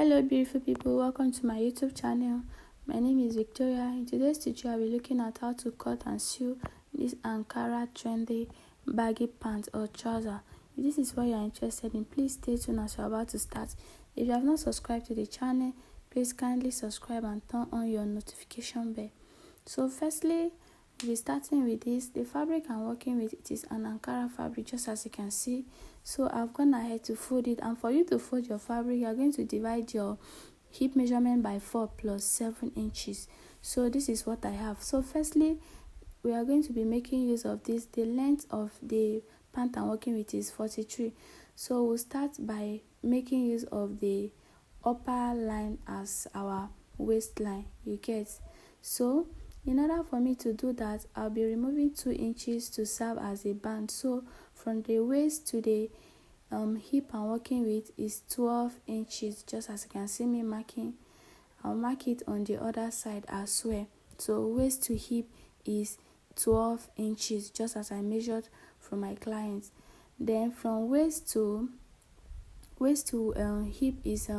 Hello beautiful people, welcome to my YouTube channel. My name is Victoria. In today's tutorial, I'll be looking at how to cut and sew this Ankara trendy baggy pants or trouser. If this is what you are interested in, please stay tuned as we're about to start. If you have not subscribed to the channel, please kindly subscribe and turn on your notification bell. So firstly, we'll be starting with this. The fabric I'm working with, it is an Ankara fabric, just as you can see. So I've gone ahead to fold it, and for you to fold your fabric, you're going to divide your hip measurement by 4 plus 7 inches. So this is what I have. So firstly, we are going to be making use of this. The length of the pant I'm working with is 43. So we'll start by making use of the upper line as our waistline, you get. So in order for me to do that, I'll be removing 2 inches to serve as a band. So from the waist to the hip I'm working with is 12 inches, just as you can see me marking. I'll mark it on the other side as well. So waist to hip is 12 inches, just as I measured from my clients. Then from waist to hip is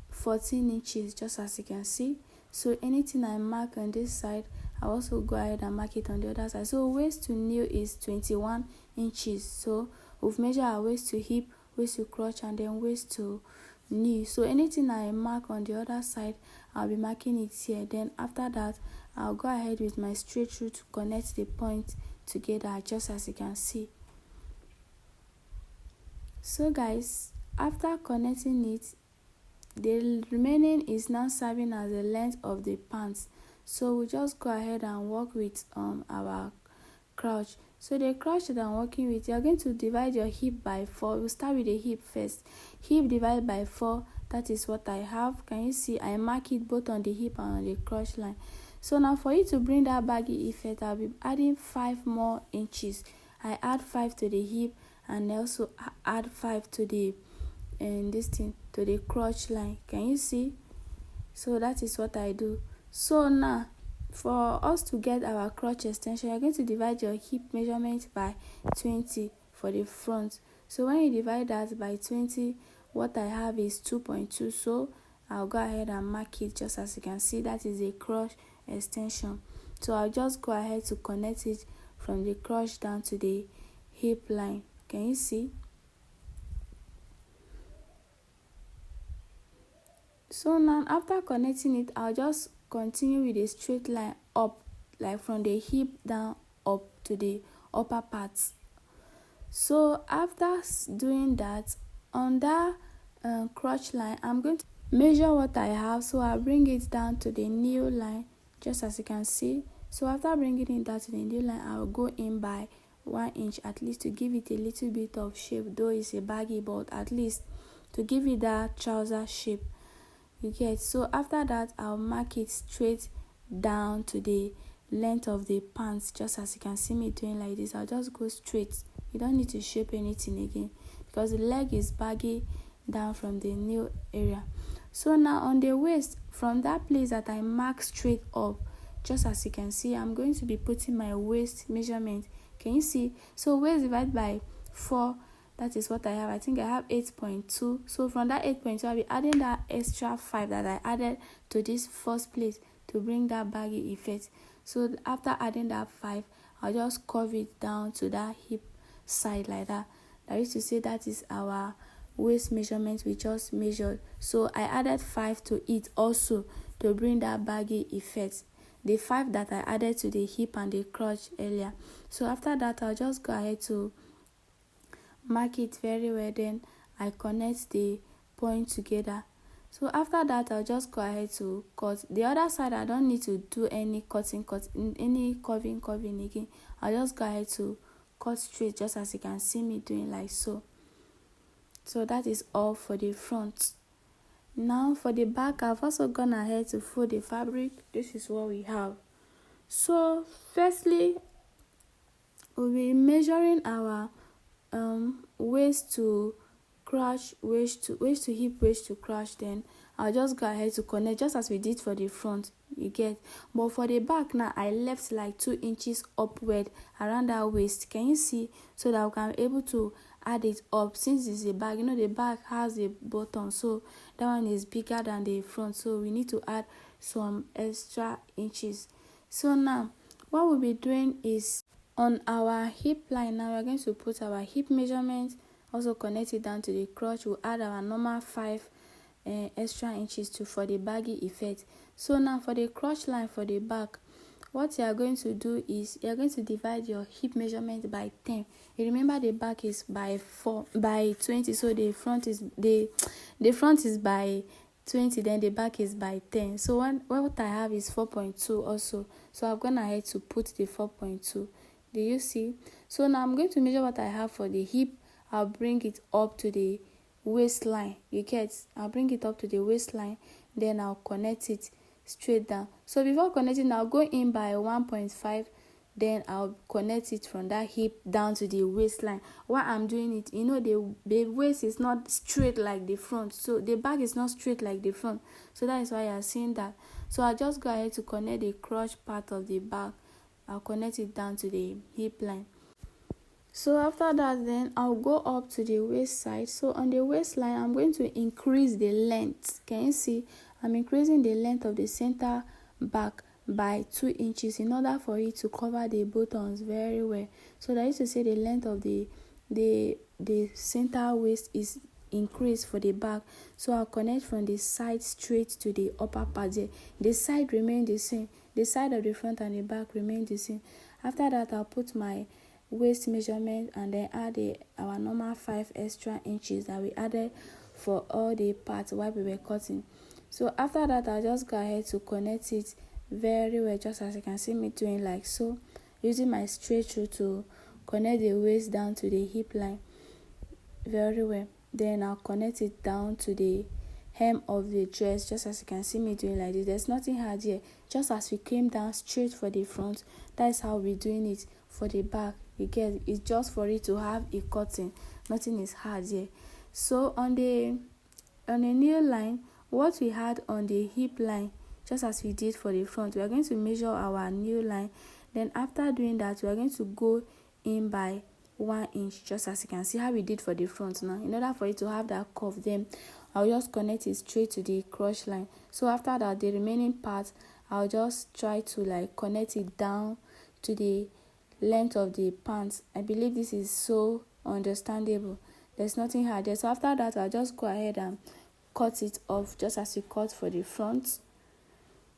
14 inches, just as you can see. So anything I mark on this side, I also go ahead and mark it on the other side. So waist to knee is 21 inches. So we've measured our waist to hip, waist to crotch, and then waist to knee. So anything I mark on the other side, I'll be marking it here. Then after that, I'll go ahead with my straight through to connect the point together, just as you can see. So guys, after connecting it, the remaining is now serving as the length of the pants. So we just go ahead and work with our crotch. So the crotch that I'm working with, you're going to divide your hip by 4. We'll start with the hip first. Hip divided by 4, that is what I have. Can you see? I mark it both on the hip and on the crotch line. So now for you to bring that baggy effect, I'll be adding 5 more inches. I add 5 to the hip and also add 5 to the to the crotch line. Can you see? So that is what I do. So now for us to get our crotch extension, you're going to divide your hip measurement by 20 for the front. So when you divide that by 20, what I have is 2.2. So I'll go ahead and mark it, just as you can see. That is a crotch extension. So I'll just go ahead to connect it from the crotch down to the hip line. Can you see? So now after connecting it, I'll just continue with a straight line up, like from the hip down up to the upper parts. So after doing that, on that crotch line, I'm going to measure what I have. So I'll bring it down to the knee line, just as you can see. So after bringing it down to the knee line, I'll go in by 1 inch at least to give it a little bit of shape, though it's a baggy, but at least to give it that trouser shape, you get. So after that, I'll mark it straight down to the length of the pants, just as you can see me doing like this. I'll just go straight. You don't need to shape anything again, because the leg is baggy down from the knee area. So now on the waist, from that place that I mark straight up, just as you can see, I'm going to be putting my waist measurement. Can you see? So waist divided by 4, that is what I have. I think I have 8.2. So from that 8.2, I'll be adding that extra 5 that I added to this first place to bring that baggy effect. So after adding that 5, I'll just curve it down to that hip side like that. That is to say, that is our waist measurement we just measured. So I added 5 to it also to bring that baggy effect. The 5 that I added to the hip and the crotch earlier. So after that, I'll just go ahead to mark it very well. Then I connect the point together. So after that, I'll just go ahead to cut the other side. I don't need to do any any curving again. I'll just go ahead to cut straight, just as you can see me doing like so. So that is all for the front. Now for the back, I've also gone ahead to fold the fabric. This is what we have. So firstly, we'll be measuring our waist to crotch, waist to hip, waist to crotch. Then I'll just go ahead to connect, just as we did for the front, you get. But for the back now, I left like 2 inches upward around that waist. Can you see? So that we can be able to add it up. Since it's a bag, the bag has a button, so that one is bigger than the front, so we need to add some extra inches. So now what we'll be doing is, on our hip line now, we're going to put our hip measurement, also connect it down to the crotch. We'll add our normal 5 extra inches for the baggy effect. So now for the crotch line for the back, what you are going to do is you are going to divide your hip measurement by 10. You remember the back is by 20, so the front is by 20, then the back is by 10. So what I have is 4.2 also, so I've gone ahead to put the 4.2. Do you see? So now I'm going to measure what I have for the hip. I'll bring it up to the waistline. You get? I'll bring it up to the waistline, then I'll connect it straight down. So before connecting, I'll go in by 1.5, then I'll connect it from that hip down to the waistline. While I'm doing it, the waist is not straight like the front, so the back is not straight like the front, so that is why you're seeing that. So I'll just go ahead to connect the crotch part of the back. I'll connect it down to the hip line. So after that, then I'll go up to the waist side. So on the waistline, I'm going to increase the length. Can you see? I'm increasing the length of the center back by 2 inches in order for it to cover the buttons very well. So that is to say the length of the center waist is increased for the back. So I'll connect from the side straight to the upper part there. The side remain the same. The side of the front and the back remain the same. After that, I'll put my waist measurement and then add our normal 5 extra inches that we added for all the parts while we were cutting. So after that, I'll just go ahead to connect it very well, just as you can see me doing like so, using my straight through to connect the waist down to the hip line very well. Then I'll connect it down to the hem of the dress, just as you can see me doing like this. There's nothing hard here. Just as we came down straight for the front, that's how we're doing it for the back. You get, it's just for it to have a cutting. Nothing is hard here. So on the nail line, what we had on the hip line, just as we did for the front, we are going to measure our nail line. Then after doing that, we are going to go in by 1 inch, just as you can see how we did for the front. Now in order for it to have that curve, then I'll just connect it straight to the crotch line. So after that, the remaining part, I'll just try to connect it down to the length of the pants. I believe this is so understandable. There's nothing hard there. So after that, I'll just go ahead and cut it off, just as we cut for the front.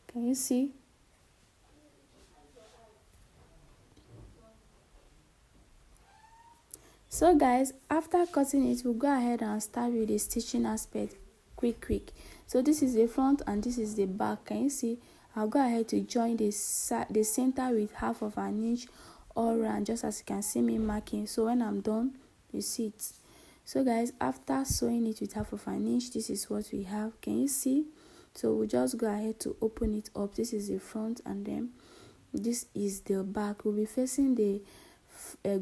Can you see? So guys, after cutting it, we'll go ahead and start with the stitching aspect quick. So this is the front and this is the back. Can you see? I'll go ahead to join the center with half of an inch all around, just as you can see me marking. So when I'm done, you see it. So guys, after sewing it with half of an inch, this is what we have. Can you see? So we'll just go ahead to open it up. This is the front and then this is the back. We'll be facing the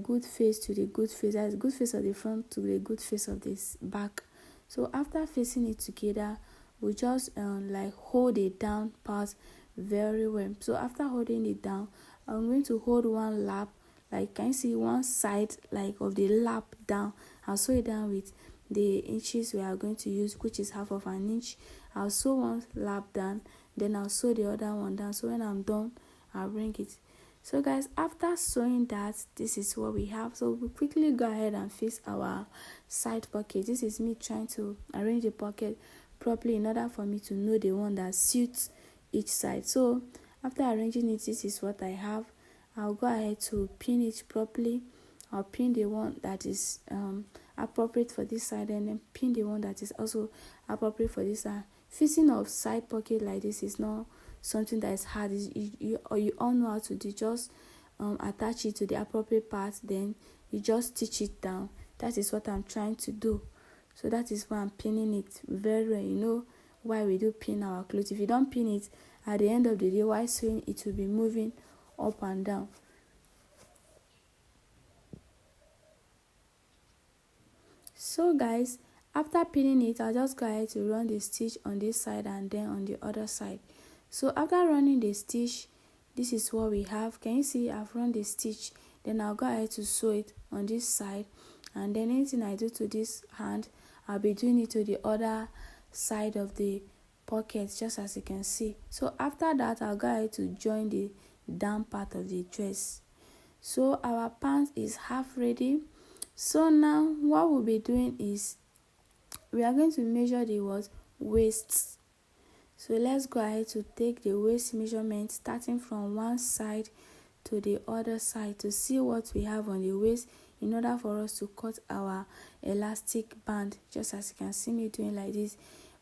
good face to the good face. That's good face of the front to the good face of this back. So after facing it together, we just hold it down part very well. So after holding it down, I'm going to hold one lap, can you see one side of the lap down. I'll sew it down with the inches we are going to use, which is half of an inch. I'll sew one lap down, then I'll sew the other one down. So when I'm done, I'll bring it. So guys, after sewing that, this is what we have. So we'll quickly go ahead and fix our side pocket. This is me trying to arrange the pocket properly in order for me to know the one that suits each side. So after arranging it, this is what I have. I'll go ahead to pin it properly. I'll pin the one that is appropriate for this side, and then pin the one that is also appropriate for this side. Fixing of side pocket like this is not something that is hard. You all know how to do. Just attach it to the appropriate part, then you just stitch it down. That is what I'm trying to do. So that is why I'm pinning it very well. You know why we do pin our clothes. If you don't pin it, at the end of the day, while sewing, it will be moving up and down. So guys, after pinning it, I'll just go ahead to run the stitch on this side and then on the other side. So after running the stitch, this is what we have. Can you see? I've run the stitch. Then I'll go ahead to sew it on this side and then anything I do to this hand, I'll be doing it to the other side of the pocket, just as you can see. So after that, I'll go ahead to join the down part of the dress. So our pants is half ready. So now what we'll be doing is we are going to measure the waist. So let's go ahead to take the waist measurement, starting from one side to the other side, to see what we have on the waist in order for us to cut our elastic band, just as you can see me doing like this.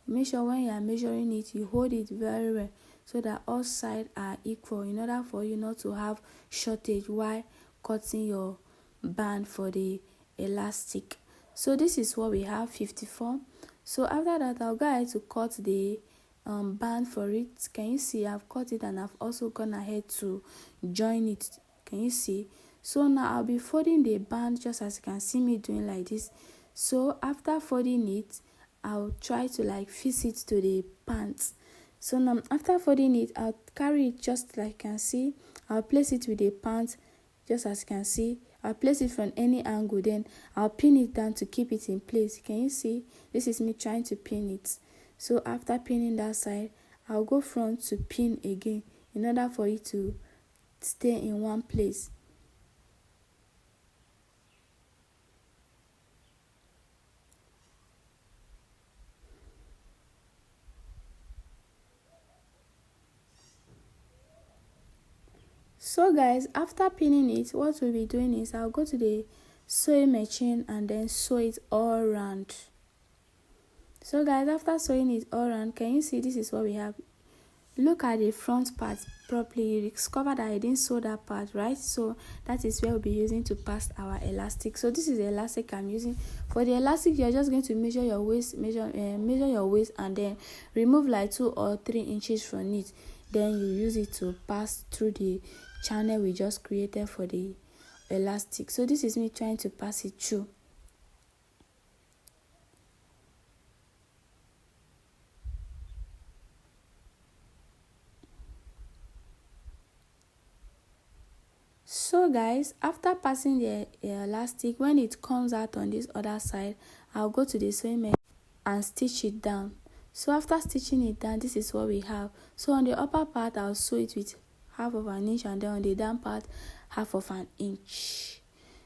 Make sure when you are measuring it, you hold it very well so that all sides are equal, in order for you not to have shortage while cutting your band for the elastic. So this is what we have, 54. So after that, I'll go ahead to cut the band for it. Can you see I've cut it, and I've also gone ahead to join it? Can you see? So now I'll be folding the band, just as you can see me doing like this. So after folding it, I'll try to like fix it to the pants. So now after folding it, I'll carry it just like you can see. I'll place it with the pants, just as you can see. I'll place it from any angle, then I'll pin it down to keep it in place. Can you see? This is me trying to pin it. So after pinning that side, I'll go front to pin again in order for it to stay in one place. So guys, after pinning it, what we'll be doing is I'll go to the sewing machine and then sew it all around. So guys, after sewing it all around, can you see this is what we have? Look at the front part properly. You discover that I didn't sew that part, right? So that is where we'll be using to pass our elastic. So this is the elastic I'm using. For the elastic, you're just going to measure your waist, measure your waist, and then remove like 2 or 3 inches from it. Then you use it to pass through the channel we just created for the elastic. So this is me trying to pass it through. So guys, after passing the elastic, when it comes out on this other side, I'll go to the sewing machine and stitch it down. So after stitching it down, this is what we have. So on the upper part, I'll sew it with 1/2 inch, and then on the down part, 1/2 inch.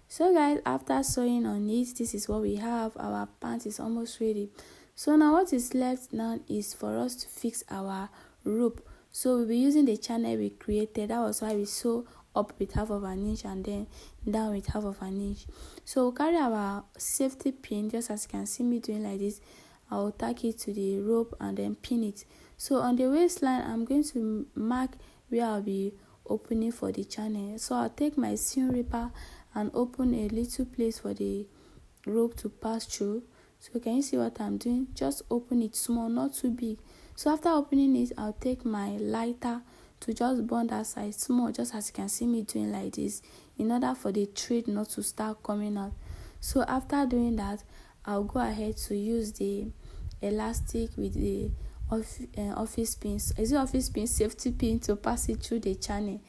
So guys, after sewing on it, this is what we have. Our pant is almost ready. So now what is left now is for us to fix our rope. So we'll be using the channel we created. That was why we sew up with 1/2 inch and then down with 1/2 inch. So we'll carry our safety pin, just as you can see me doing like this. I'll tack it to the rope and then pin it. So on the waistline, I'm going to mark where I'll be opening for the channel. So I'll take my seam ripper and open a little place for the rope to pass through. So can you see what I'm doing? Just open it small, not too big. So after opening it, I'll take my lighter to just burn that side small, just as you can see me doing like this, in order for the thread not to start coming out. So after doing that, I'll go ahead to use the elastic with the office pin. Is it office pin? Safety pin, to pass it through the channel.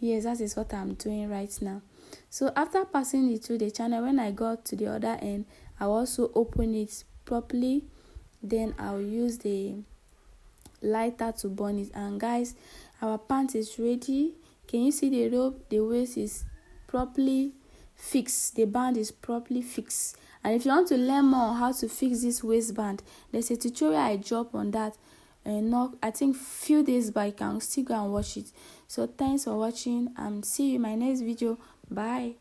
Yes, that is what I'm doing right now. So after passing it through the channel, when I got to the other end, I'll also open it properly. Then I'll use the lighter to burn it. And guys, our pant is ready. Can you see the rope? The waist is properly fixed. The band is properly fixed. And if you want to learn more on how to fix this waistband, there's a tutorial I dropped on that, not I think few days back. You can still go and watch it. So thanks for watching, and see you in my next video. Bye.